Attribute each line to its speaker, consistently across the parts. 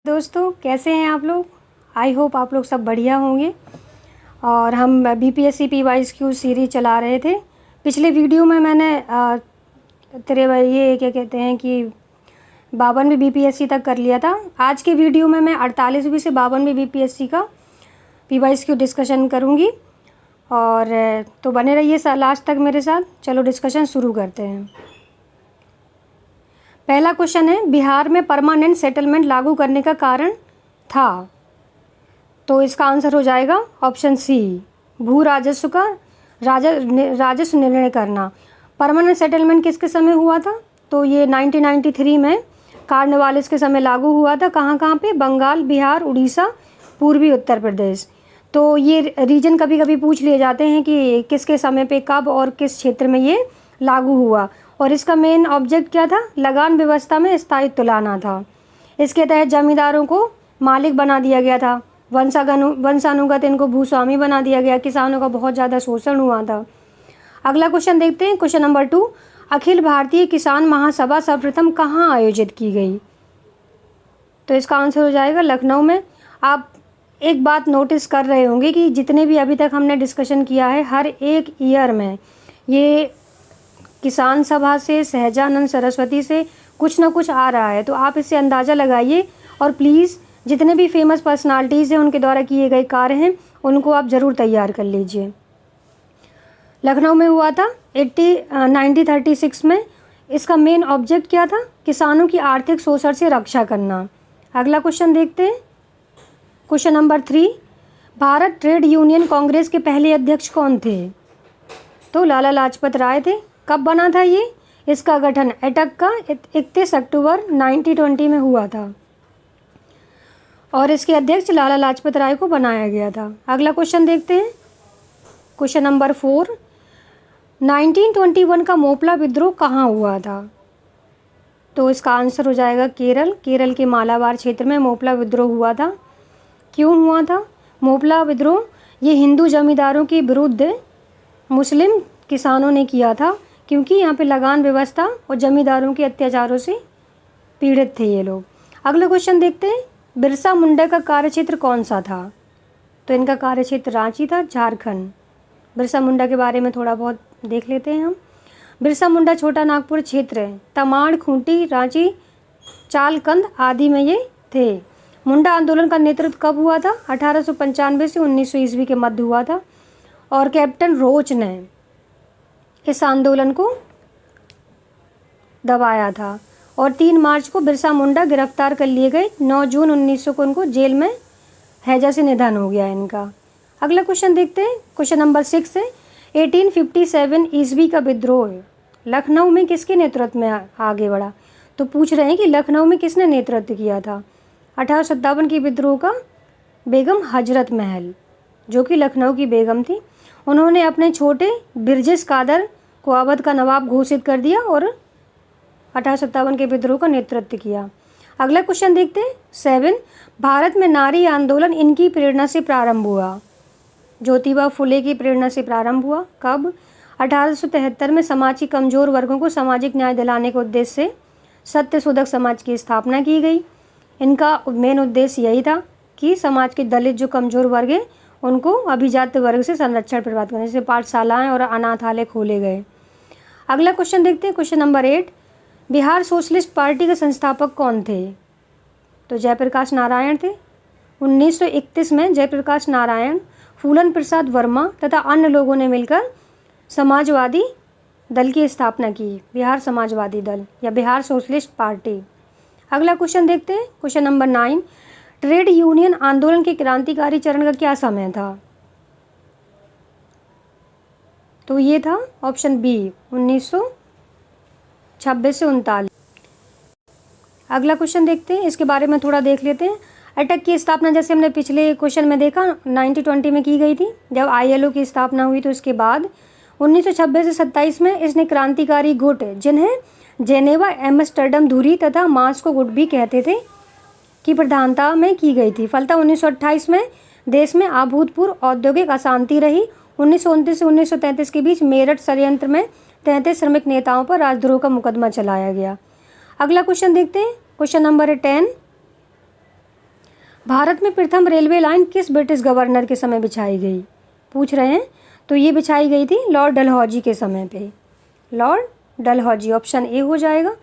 Speaker 1: दोस्तों कैसे हैं आप लोग। आई होप आप लोग सब बढ़िया होंगे। और हम बीपीएससी PYQ सीरीज चला रहे थे। पिछले वीडियो में मैंने ये क्या कहते हैं कि 52वीं BPSC तक कर लिया था। आज के वीडियो में मैं 48वीं से 52वीं BPSC का PYQ डिस्कशन करूँगी। और तो बने रहिए लास्ट तक मेरे साथ। चलो डिस्कशन शुरू करते हैं। पहला क्वेश्चन है, बिहार में परमानेंट सेटलमेंट लागू करने का कारण था। तो इसका आंसर हो जाएगा ऑप्शन सी, भू राजस्व का राजस्व निर्णय करना। परमानेंट सेटलमेंट किसके समय हुआ था? तो ये 1993 में कार्नवालिस के समय लागू हुआ था। कहाँ कहाँ पे? बंगाल, बिहार, उड़ीसा, पूर्वी उत्तर प्रदेश। तो ये रीजन कभी कभी पूछ लिए जाते हैं कि किसके समय पे कब और किस क्षेत्र में ये लागू हुआ। और इसका मेन ऑब्जेक्ट क्या था? लगान व्यवस्था में स्थायित्व लाना था। इसके तहत जमींदारों को मालिक बना दिया गया था, वंशानुगत इनको भूस्वामी बना दिया गया। किसानों का बहुत ज़्यादा शोषण हुआ था। अगला क्वेश्चन देखते हैं, क्वेश्चन नंबर 2। अखिल भारतीय किसान महासभा सर्वप्रथम कहाँ आयोजित की गई? तो इसका आंसर हो जाएगा लखनऊ में। आप एक बात नोटिस कर रहे होंगे कि जितने भी अभी तक हमने डिस्कशन किया है, हर एक ईयर में ये किसान सभा से, सहजानंद सरस्वती से कुछ ना कुछ आ रहा है। तो आप इससे अंदाज़ा लगाइए। और प्लीज़ जितने भी फेमस पर्सनालिटीज़ हैं उनके द्वारा किए गए कार्य हैं उनको आप ज़रूर तैयार कर लीजिए। लखनऊ में हुआ था 1936 में। इसका मेन ऑब्जेक्ट क्या था? किसानों की आर्थिक शोषण से रक्षा करना। अगला क्वेश्चन देखते हैं, question number 3। Bharat trade union Congress के पहले अध्यक्ष कौन थे? तो लाला लाजपत राय थे। कब बना था ये? इसका गठन अटक का 31 अक्टूबर 1920 में हुआ था और इसके अध्यक्ष लाला लाजपत राय को बनाया गया था। अगला क्वेश्चन देखते हैं, क्वेश्चन नंबर 4। 1921 का मोपला विद्रोह कहाँ हुआ था? तो इसका आंसर हो जाएगा केरल। केरल के मालाबार क्षेत्र में मोपला विद्रोह हुआ था। क्यों हुआ था मोपला विद्रोह? ये हिंदू जमींदारों के विरुद्ध मुस्लिम किसानों ने किया था, क्योंकि यहाँ पे लगान व्यवस्था और जमींदारों के अत्याचारों से पीड़ित थे ये लोग। अगला क्वेश्चन देखते हैं, बिरसा मुंडा का कार्यक्षेत्र कौन सा था? तो इनका कार्यक्षेत्र रांची था, झारखंड। बिरसा मुंडा के बारे में थोड़ा बहुत देख लेते हैं हम। बिरसा मुंडा छोटा नागपुर क्षेत्र, तमाड़, खूंटी, रांची, चालकंद आदि में ये थे। मुंडा आंदोलन का नेतृत्व कब हुआ था? 1895 से 1900 ईस्वी के मध्य हुआ था और कैप्टन रोच ने इस आंदोलन को दबाया था। और 3 मार्च को बिरसा मुंडा गिरफ्तार कर लिए गए। 9 जून 1900 को उनको जेल में हैजा से निधन हो गया इनका। अगला क्वेश्चन देखते हैं, क्वेश्चन नंबर 6 है, 1857 ईस्वी का विद्रोह लखनऊ में किसके नेतृत्व में आगे बढ़ा? तो पूछ रहे हैं कि लखनऊ में किसने नेतृत्व किया था? 1857 की विद्रोह का बेगम हजरत महल, जो कि लखनऊ की बेगम थी, उन्होंने अपने छोटे बिरजिस कादर को अवध का नवाब घोषित कर दिया और 1857 के विद्रोह का नेतृत्व किया। अगला क्वेश्चन देखते हैं, 7। भारत में नारी आंदोलन इनकी प्रेरणा से प्रारंभ हुआ? ज्योतिबा फुले की प्रेरणा से प्रारंभ हुआ। कब? 1873 में समाज के कमजोर वर्गों को सामाजिक न्याय दिलाने के उद्देश्य से सत्यशोधक समाज की स्थापना की गई। इनका मेन उद्देश्य यही था कि समाज के दलित जो कमजोर वर्ग हैं उनको अभिजात वर्ग से संरक्षण प्रदान करने, जैसे पाठशालाएं और अनाथालय खोले गए। अगला क्वेश्चन देखते हैं, question number 8। Bihar socialist party के संस्थापक कौन थे? तो जयप्रकाश नारायण थे। 1931 में जयप्रकाश नारायण, फूलन प्रसाद वर्मा तथा अन्य लोगों ने मिलकर समाजवादी दल की स्थापना की, बिहार समाजवादी दल या बिहार सोशलिस्ट पार्टी। अगला क्वेश्चन देखते हैं, क्वेश्चन नंबर 9। ट्रेड यूनियन आंदोलन के क्रांतिकारी चरण का क्या समय था? तो ये था ऑप्शन बी, 1926 से 39। अगला क्वेश्चन देखते हैं, इसके बारे में थोड़ा देख लेते हैं। अटक की स्थापना जैसे हमने पिछले क्वेश्चन में देखा 1920 में की गई थी, जब ILO की स्थापना हुई। तो इसके बाद 1926 से 27 में इसने क्रांतिकारी गुट, जिन्हें जेनेवा, एम्स्टर्डम धुरी तथा मास्को गुट भी कहते थे, की प्रधानता में की गई थी। फलतः 1928 में देश में अभूतपूर्व औद्योगिक अशांति रही। 1929 से 1933 के बीच मेरठ षड्यंत्र में 33 श्रमिक नेताओं पर राजद्रोह का मुकदमा चलाया गया। अगला क्वेश्चन देखते हैं, क्वेश्चन नंबर 10। भारत में प्रथम रेलवे लाइन किस ब्रिटिश गवर्नर के समय बिछाई गई, पूछ रहे हैं। तो ये बिछाई गई थी लॉर्ड डलहौजी के समय पे, लॉर्ड डलहौजी, ऑप्शन ए हो जाएगा।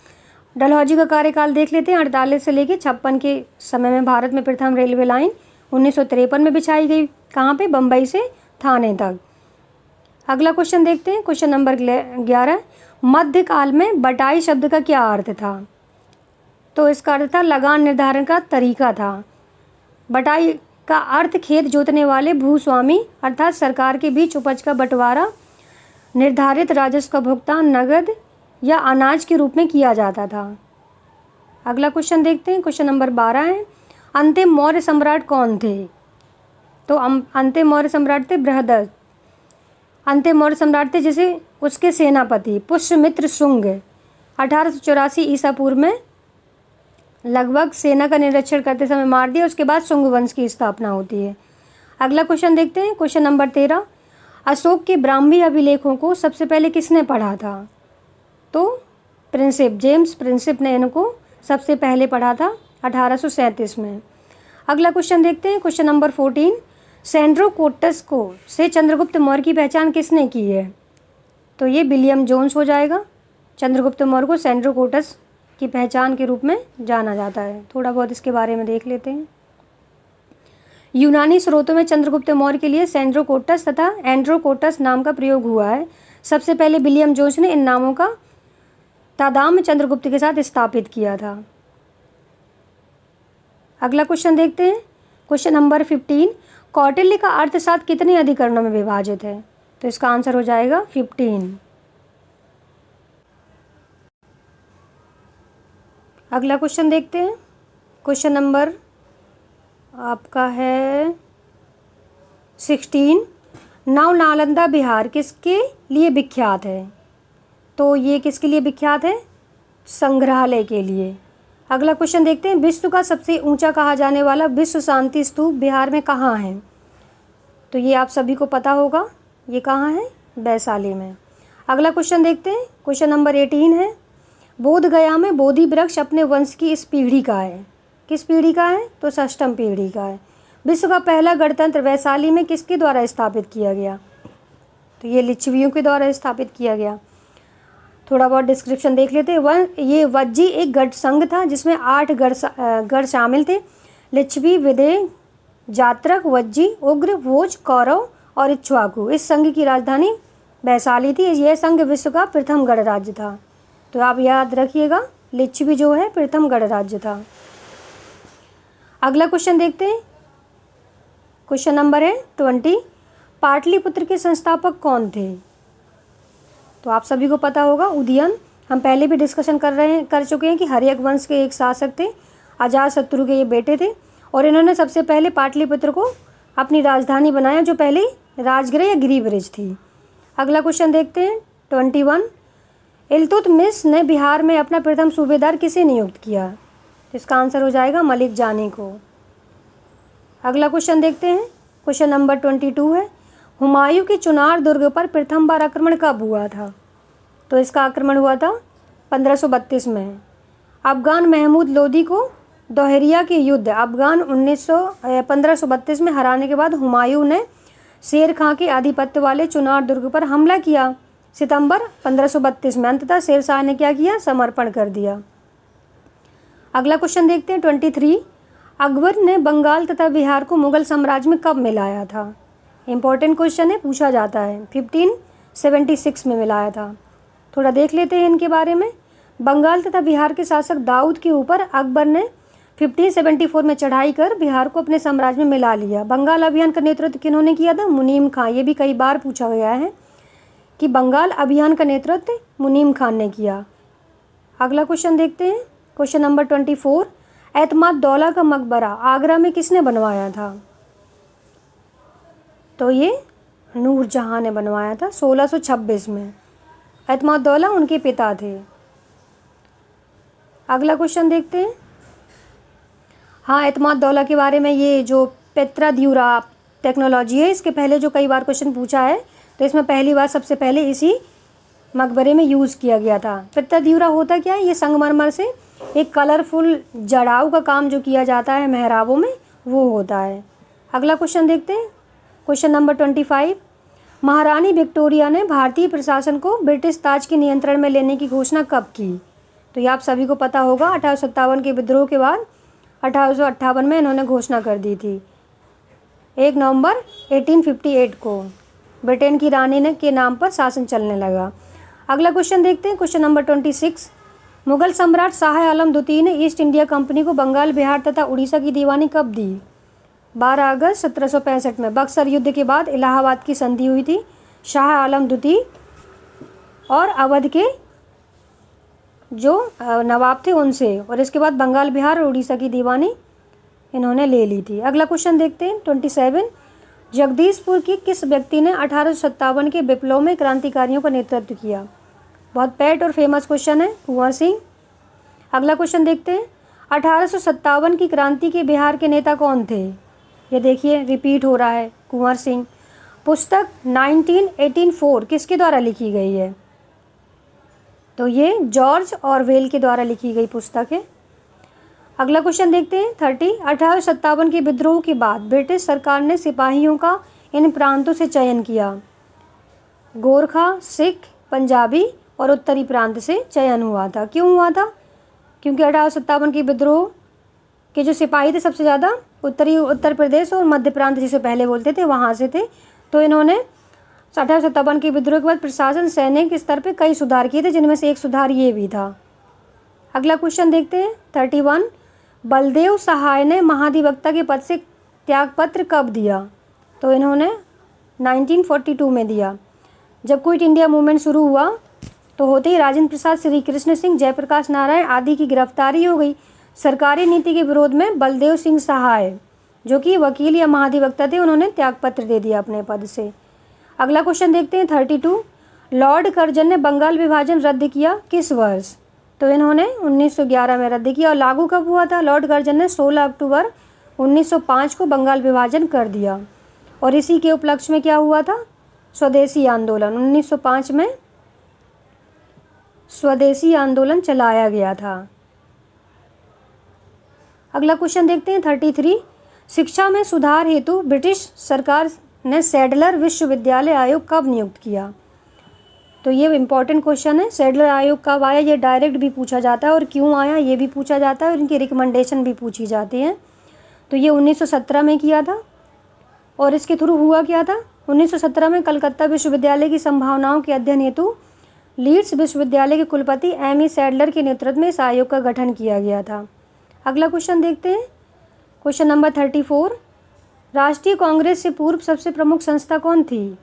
Speaker 1: डलहौजी का कार्यकाल देख लेते हैं। 48 से लेकर 56 के समय में भारत में प्रथम रेलवे लाइन 1953 में बिछाई गई। कहाँ पे? बम्बई से थाने तक। अगला क्वेश्चन देखते हैं, क्वेश्चन नंबर 11। मध्यकाल में बटाई शब्द का क्या अर्थ था? तो इसका अर्थ था लगान निर्धारण का तरीका था। बटाई का अर्थ खेत जोतने वाले भूस्वामी अर्थात सरकार के बीच उपज का बंटवारा, निर्धारित राजस्व का भुगतान नगद या अनाज के रूप में किया जाता था। अगला क्वेश्चन देखते हैं, क्वेश्चन नंबर 12 है। अंतिम मौर्य सम्राट कौन थे? तो अंतिम मौर्य सम्राट थे बृहदत्त। अंतिम मौर्य सम्राट थे जिसे उसके सेनापति पुष्यमित्र शुंग 1884 ईसा पूर्व में लगभग सेना का निरीक्षण करते समय मार दिया। उसके बाद शुंग वंश की स्थापना होती है। अगला क्वेश्चन देखते हैं, क्वेश्चन नंबर 13। अशोक के ब्राह्मी अभिलेखों को सबसे पहले किसने पढ़ा था? तो प्रिंसिप, जेम्स प्रिंसिप ने इनको सबसे पहले पढ़ा था 1837 में। अगला क्वेश्चन देखते हैं, क्वेश्चन नंबर 14। सेंड्रोकोटस को से चंद्रगुप्त मौर्य की पहचान किसने की है? तो ये विलियम जोन्स हो जाएगा। चंद्रगुप्त मौर्य को सेंड्रोकोटस की पहचान के रूप में जाना जाता है। थोड़ा बहुत इसके बारे में देख लेते हैं। यूनानी स्रोतों में चंद्रगुप्त मौर्य के लिए सेंड्रोकोटस तथा एंड्रोकोटस नाम का प्रयोग हुआ है। सबसे पहले विलियम जोन्स ने इन नामों का तादाम्य चंद्रगुप्त के साथ स्थापित किया था। अगला क्वेश्चन देखते हैं, क्वेश्चन नंबर 15। कौटिल्य का अर्थशास्त्र कितने अधिकरणों में विभाजित है? तो इसका आंसर हो जाएगा 15। अगला क्वेश्चन देखते हैं, क्वेश्चन नंबर आपका है 16। नव नालंदा बिहार किसके लिए विख्यात है? तो ये किसके लिए विख्यात है? संग्रहालय के लिए। अगला क्वेश्चन देखते हैं, विश्व का सबसे ऊंचा कहा जाने वाला विश्व शांति स्तूप बिहार में कहाँ है? तो ये आप सभी को पता होगा, ये कहाँ है? वैशाली में। अगला क्वेश्चन देखते हैं, क्वेश्चन नंबर 18 है। बोध गया में बोधि वृक्ष अपने वंश की इस पीढ़ी का है। किस पीढ़ी का है? तो षष्ठम पीढ़ी का है। विश्व का पहला गणतंत्र वैशाली में किसके द्वारा स्थापित किया गया? तो ये लिच्छवियों के द्वारा स्थापित किया गया। थोड़ा बहुत डिस्क्रिप्शन देख लेते हैं। ये वज्जी एक गढ़ संघ था जिसमें 8 गढ़ शामिल थे। लिच्छवी, विदेह, जात्रक, वज्जी, उग्र, भोज, कौरव और इक्ष्वाकु। इस संघ की राजधानी वैशाली थी। यह संघ विश्व का प्रथम गणराज्य था। तो आप याद रखिएगा, लिच्छवी जो है प्रथम गणराज्य था। अगला क्वेश्चन देखते हैं, क्वेश्चन नंबर है 20। पाटलिपुत्र के संस्थापक कौन थे? तो आप सभी को पता होगा, उदयन। हम पहले भी डिस्कशन कर चुके हैं कि हर्यक वंश के एक शासक थे, अजातशत्रु के ये बेटे थे और इन्होंने सबसे पहले पाटलिपुत्र को अपनी राजधानी बनाया जो पहले राजगृह या गिरिब्रिज थी। अगला क्वेश्चन देखते हैं 21। इल्तुतमिश ने बिहार में अपना प्रथम सूबेदार किसे नियुक्त किया? तो इसका आंसर हो जाएगा मलिक जानी को। अगला क्वेश्चन देखते हैं, क्वेश्चन नंबर 22 है। हुमायूं के चुनार दुर्ग पर प्रथम बार आक्रमण कब हुआ था? तो इसका आक्रमण हुआ था 1532 में। अफगान महमूद लोदी को दोहरिया के युद्ध अफगान 1532 में हराने के बाद हुमायूं ने शेर खां के आधिपत्य वाले चुनार दुर्ग पर हमला किया सितंबर 1532 में। अंततः शेर शाह ने क्या किया? समर्पण कर दिया। अगला क्वेश्चन देखते हैं 23। अकबर ने बंगाल तथा बिहार को मुगल साम्राज्य में कब मिलाया था? इंपॉर्टेंट क्वेश्चन है, पूछा जाता है। 1576 में मिलाया था। थोड़ा देख लेते हैं इनके बारे में। बंगाल तथा बिहार के शासक दाऊद के ऊपर अकबर ने 1574 में चढ़ाई कर बिहार को अपने साम्राज्य में मिला लिया। बंगाल अभियान का नेतृत्व किन्होंने किया था? मुनीम खां। ये भी कई बार पूछा गया है कि बंगाल अभियान का नेतृत्व मुनीम खान ने किया। अगला क्वेश्चन देखते हैं, क्वेश्चन नंबर 24। एतमाद दौला का मकबरा आगरा में किसने बनवाया था? तो ये नूरजहां ने बनवाया था 1626 में। एतमाद दौला उनके पिता थे। अगला क्वेश्चन देखते हैं। हाँ, एतमाद दौला के बारे में ये जो पेत्राद्यूरा टेक्नोलॉजी है, इसके पहले जो कई बार क्वेश्चन पूछा है, तो इसमें पहली बार सबसे पहले इसी मकबरे में यूज़ किया गया था। पेत्राद्यूरा होता क्या है? ये संगमरमर से एक कलरफुल जड़ाऊ का काम जो किया जाता है मेहराबों में, वो होता है। अगला क्वेश्चन देखते हैं, क्वेश्चन नंबर 25। महारानी विक्टोरिया ने भारतीय प्रशासन को ब्रिटिश ताज के नियंत्रण में लेने की घोषणा कब की? तो ये आप सभी को पता होगा, 1857 के विद्रोह के बाद 1858 में इन्होंने घोषणा कर दी थी। 1 नवंबर 1858 को ब्रिटेन की रानी ने के नाम पर शासन चलने लगा। अगला क्वेश्चन देखते हैं, क्वेश्चन नंबर 26। मुगल सम्राट शाह आलम द्वितीय ने ईस्ट इंडिया कंपनी को बंगाल, बिहार तथा उड़ीसा की दीवानी कब दी? 12 अगस्त 1765 में। बक्सर युद्ध के बाद इलाहाबाद की संधि हुई थी शाह आलम द्वितीय और अवध के जो नवाब थे उनसे, और इसके बाद बंगाल, बिहार और उड़ीसा की दीवानी इन्होंने ले ली थी। अगला क्वेश्चन देखते हैं 27। जगदीशपुर की किस व्यक्ति ने 1857 के विप्लव में क्रांतिकारियों का नेतृत्व किया? बहुत पेट और फेमस क्वेश्चन है, कुंवर सिंह। अगला क्वेश्चन देखते हैं, 1857 की क्रांति के बिहार के नेता कौन थे? ये देखिए रिपीट हो रहा है, कुंवर सिंह। पुस्तक 1984 किसके द्वारा लिखी गई है? तो ये जॉर्ज ऑरवेल के द्वारा लिखी गई पुस्तक है। अगला क्वेश्चन देखते हैं 30। 1857 के विद्रोह के बाद ब्रिटिश सरकार ने सिपाहियों का इन प्रांतों से चयन किया। गोरखा, सिख, पंजाबी और उत्तरी प्रांत से चयन हुआ था। क्यों हुआ था? क्योंकि 1857 के विद्रोह के जो सिपाही थे सबसे ज़्यादा उत्तर प्रदेश और मध्य प्रांत जिसे पहले बोलते थे वहाँ से थे। तो इन्होंने 1857 के विद्रोह के बाद प्रशासन, सैनिक स्तर पे कई सुधार किए थे, जिनमें से एक सुधार ये भी था। अगला क्वेश्चन देखते हैं 31। बलदेव सहाय ने महाधिवक्ता के पद से त्यागपत्र कब दिया? तो इन्होंने 1942 में दिया। जब क्विट इंडिया मूवमेंट शुरू हुआ तो होते ही राजेंद्र प्रसाद, श्री कृष्ण सिंह, जयप्रकाश नारायण आदि की गिरफ्तारी हो गई। सरकारी नीति के विरोध में बलदेव सिंह सहाय, जो कि वकील या महाधिवक्ता थे, उन्होंने त्यागपत्र दे दिया अपने पद से। अगला क्वेश्चन देखते हैं 32। लॉर्ड कर्जन ने बंगाल विभाजन रद्द किया किस वर्ष? तो इन्होंने 1911 में रद्द किया। और लागू कब हुआ था? लॉर्ड कर्जन ने 16 अक्टूबर 1905 को बंगाल विभाजन कर दिया। और इसी के उपलक्ष्य में क्या हुआ था? स्वदेशी आंदोलन। 1905 में स्वदेशी आंदोलन चलाया गया था। अगला क्वेश्चन देखते हैं 33। शिक्षा में सुधार हेतु ब्रिटिश सरकार ने सैडलर विश्वविद्यालय आयोग कब नियुक्त किया? तो ये इम्पॉर्टेंट क्वेश्चन है। सैडलर आयोग कब आया? ये डायरेक्ट भी पूछा जाता है और क्यों आया ये भी पूछा जाता है और इनकी रिकमेंडेशन भी पूछी जाती है। तो ये 1917 में किया था। और इसके थ्रू हुआ क्या था? 1917 में कलकत्ता विश्वविद्यालय की संभावनाओं के अध्ययन हेतु लीड्स विश्वविद्यालय के कुलपति एम.ई. सैडलर के नेतृत्व में इस आयोग का गठन किया गया था। अगला क्वेश्चन देखते हैं, क्वेश्चन नंबर 34। राष्ट्रीय कांग्रेस से पूर्व सबसे प्रमुख संस्था कौन थी?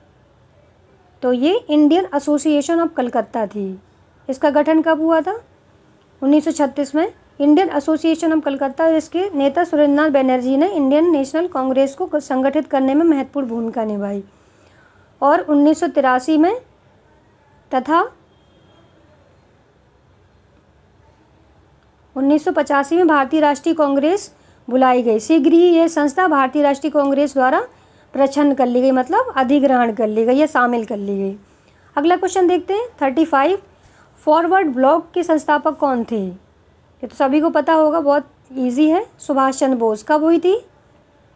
Speaker 1: तो ये इंडियन एसोसिएशन ऑफ कलकत्ता थी। इसका गठन कब हुआ था? 1936 में। इंडियन एसोसिएशन ऑफ कलकत्ता, इसके नेता सुरेंद्रनाथ बनर्जी ने इंडियन नेशनल कांग्रेस को संगठित करने में महत्वपूर्ण भूमिका निभाई। और 1983 में तथा 1985 में भारतीय राष्ट्रीय कांग्रेस बुलाई गई। शीघ्र ही यह संस्था भारतीय राष्ट्रीय कांग्रेस द्वारा प्रच्छन्न कर ली गई, मतलब अधिग्रहण कर ली गई या शामिल कर ली गई। अगला क्वेश्चन देखते हैं 35। फॉरवर्ड ब्लॉक के संस्थापक कौन थे? ये तो सभी को पता होगा, बहुत इजी है। सुभाष चंद्र बोस। कब हुई थी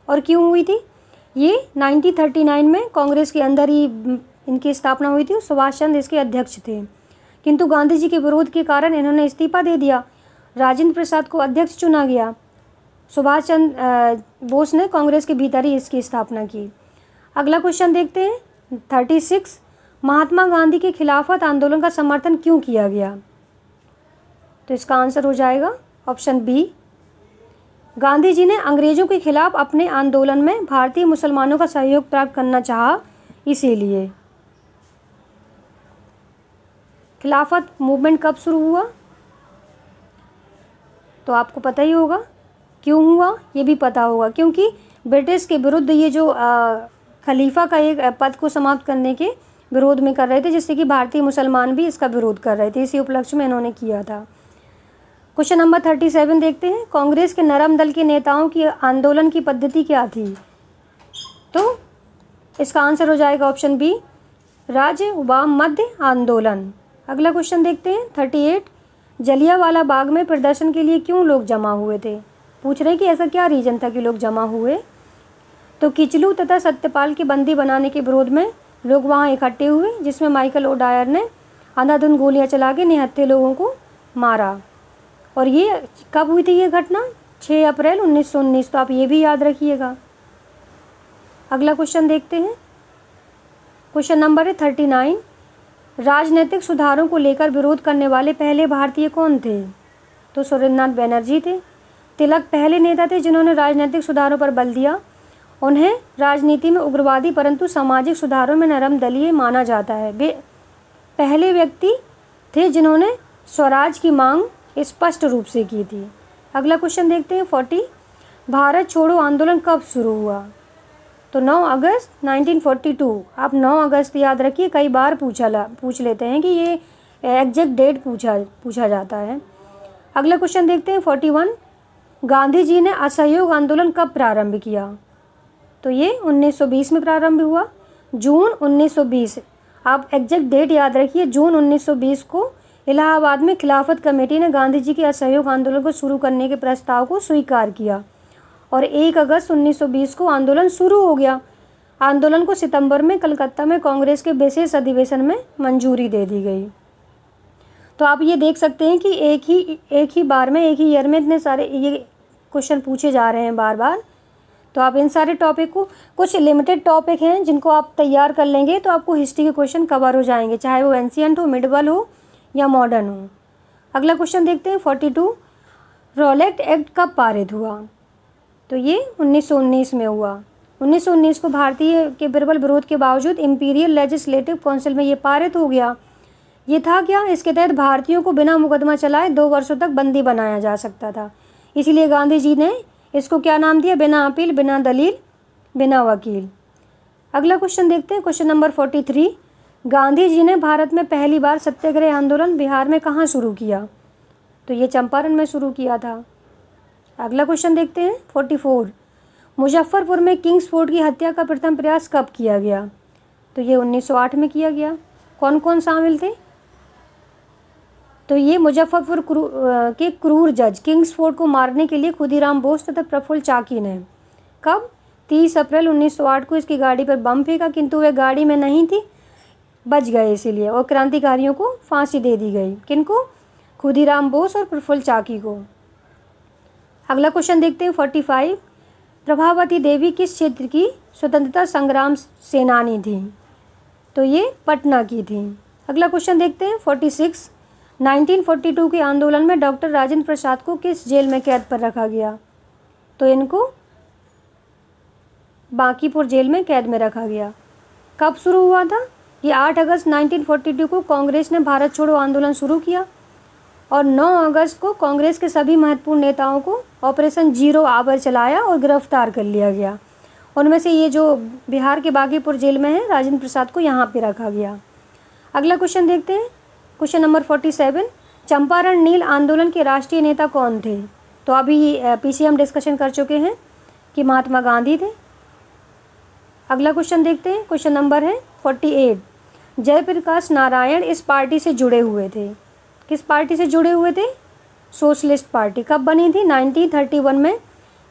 Speaker 1: और क्यों हुई थी? ये 1939 में कांग्रेस के अंदर ही इनकी स्थापना हुई थी। सुभाष चंद्र इसके अध्यक्ष थे, किंतु गांधी जी के विरोध के कारण इन्होंने इस्तीफा दे दिया। राजेंद्र प्रसाद को अध्यक्ष चुना गया। सुभाष चंद्र बोस ने कांग्रेस के भीतर ही इसकी स्थापना की। अगला क्वेश्चन देखते हैं 36। महात्मा गांधी के खिलाफत आंदोलन का समर्थन क्यों किया गया? तो इसका आंसर हो जाएगा ऑप्शन बी। गांधी जी ने अंग्रेजों के खिलाफ अपने आंदोलन में भारतीय मुसलमानों का सहयोग प्राप्त करना चाहा, इसीलिए। खिलाफत मूवमेंट कब शुरू हुआ? तो आपको पता ही होगा। क्यों हुआ ये भी पता होगा, क्योंकि ब्रिटिश के विरुद्ध ये जो खलीफा का एक पद को समाप्त करने के विरोध में कर रहे थे, जिससे कि भारतीय मुसलमान भी इसका विरोध कर रहे थे। इसी उपलक्ष्य में इन्होंने किया था। क्वेश्चन नंबर 37 देखते हैं। कांग्रेस के नरम दल के नेताओं की आंदोलन की पद्धति क्या थी? तो इसका आंसर हो जाएगा ऑप्शन बी, राज्य व मध्य आंदोलन। अगला क्वेश्चन देखते हैं 38। जलियांवाला बाग में प्रदर्शन के लिए क्यों लोग जमा हुए थे? पूछ रहे हैं कि ऐसा क्या रीज़न था कि लोग जमा हुए। तो किचलू तथा सत्यपाल की बंदी बनाने के विरोध में लोग वहाँ इकट्ठे हुए, जिसमें माइकल ओडायर ने अंधाधुंध गोलियां चला के निहत्थे लोगों को मारा। और ये कब हुई थी ये घटना? 6 अप्रैल 1919। तो आप ये भी याद रखिएगा। अगला क्वेश्चन देखते हैं। क्वेश्चन नंबर है 39। राजनीतिक सुधारों को लेकर विरोध करने वाले पहले भारतीय कौन थे? तो सुरेंद्रनाथ बैनर्जी थे। तिलक पहले नेता थे जिन्होंने राजनीतिक सुधारों पर बल दिया। उन्हें राजनीति में उग्रवादी परंतु सामाजिक सुधारों में नरम दलीय माना जाता है। वे पहले व्यक्ति थे जिन्होंने स्वराज की मांग स्पष्ट रूप से की थी। अगला क्वेश्चन देखते हैं 40। भारत छोड़ो आंदोलन कब शुरू हुआ? तो 9 अगस्त 1942। आप 9 अगस्त याद रखिए, कई बार पूछ लेते हैं कि ये एग्जैक्ट डेट पूछा जाता है। अगला क्वेश्चन देखते हैं 41। गांधी जी ने असहयोग आंदोलन कब प्रारंभ किया? तो ये 1920 में प्रारंभ हुआ, जून 1920। आप एग्जैक्ट डेट याद रखिए, जून 1920 को इलाहाबाद में खिलाफत कमेटी ने गांधी जी के असहयोग आंदोलन को शुरू करने के प्रस्ताव को स्वीकार किया और 1 अगस्त 1920 को आंदोलन शुरू हो गया। आंदोलन को सितंबर में कलकत्ता में कांग्रेस के विशेष अधिवेशन में मंजूरी दे दी गई। तो आप ये देख सकते हैं कि एक ही बार में, एक ही ईयर में इतने सारे ये क्वेश्चन पूछे जा रहे हैं बार बार। तो आप इन सारे टॉपिक को, कुछ लिमिटेड टॉपिक हैं जिनको आप तैयार कर लेंगे तो आपको हिस्ट्री के क्वेश्चन कवर हो जाएंगे, चाहे वो एंशिएंट हो, मिडवल हो या मॉडर्न हो। अगला क्वेश्चन देखते हैं 42। रॉलेट एक्ट कब पारित हुआ? तो ये 1919 में हुआ। 1919 को भारतीय के प्रबल विरोध के बावजूद इंपीरियल लेजिस्लेटिव काउंसिल में ये पारित हो गया। ये था क्या? इसके तहत भारतीयों को बिना मुकदमा चलाए 2 वर्षों तक बंदी बनाया जा सकता था। इसीलिए गांधी जी ने इसको क्या नाम दिया? बिना अपील, बिना दलील, बिना वकील। अगला क्वेश्चन देखते हैं, क्वेश्चन नंबर 43। गांधी जी ने भारत में पहली बार सत्याग्रह आंदोलन बिहार में कहाँ शुरू किया? तो ये चंपारण में शुरू किया था। अगला क्वेश्चन देखते हैं 44। मुजफ्फरपुर में किंग्स फोर्ट की हत्या का प्रथम प्रयास कब किया गया? तो ये 1908 में किया गया। कौन कौन शामिल थे? तो ये मुजफ्फरपुर के क्रूर जज किंग्स फोर्ट को मारने के लिए खुदीराम बोस तथा प्रफुल्ल चाकी ने कब? 30 अप्रैल 1908 को इसकी गाड़ी पर बम फेंका, किंतु वह गाड़ी में नहीं थी, बच गए इसीलिए, और क्रांतिकारियों को फांसी दे दी गई। किनको? खुदीराम बोस और प्रफुल्ल चाकी को। अगला क्वेश्चन देखते हैं 45। प्रभावती देवी किस क्षेत्र की स्वतंत्रता संग्राम सेनानी थी? तो ये पटना की थी। अगला क्वेश्चन देखते हैं 46। 1942 के आंदोलन में डॉक्टर राजेंद्र प्रसाद को किस जेल में कैद पर रखा गया? तो इनको बांकीपुर जेल में कैद में रखा गया। कब शुरू हुआ था? ये 8 अगस्त 1942 को कांग्रेस ने भारत छोड़ो आंदोलन शुरू किया और 9 अगस्त को कांग्रेस के सभी महत्वपूर्ण नेताओं को ऑपरेशन जीरो आवर चलाया और गिरफ्तार कर लिया गया। उनमें से ये जो बिहार के बांकीपुर जेल में है, राजेंद्र प्रसाद को यहाँ पे रखा गया। अगला क्वेश्चन देखते हैं, क्वेश्चन नंबर 47। चंपारण नील आंदोलन के राष्ट्रीय नेता कौन थे? तो अभी पीछे हम डिस्कशन कर चुके हैं कि महात्मा गांधी थे। अगला क्वेश्चन देखते हैं, क्वेश्चन नंबर है 48। जयप्रकाश नारायण इस पार्टी से जुड़े हुए थे। किस पार्टी से जुड़े हुए थे? Socialist party. कब बनी थी? 1931 में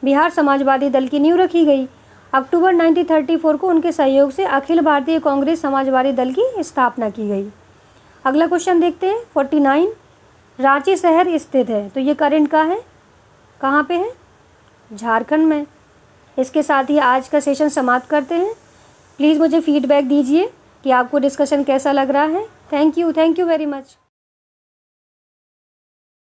Speaker 1: बिहार समाजवादी दल की नींव रखी गई। अक्टूबर 1934 को उनके सहयोग से अखिल भारतीय कांग्रेस समाजवादी दल की स्थापना की गई। अगला क्वेश्चन देखते हैं 49। रांची शहर स्थित है, तो ये करंट का है, कहाँ पे है? झारखंड में। इसके साथ ही आज का सेशन समाप्त करते हैं। प्लीज़ मुझे फीडबैक दीजिए कि आपको डिस्कशन कैसा लग रहा है। Thank you very much.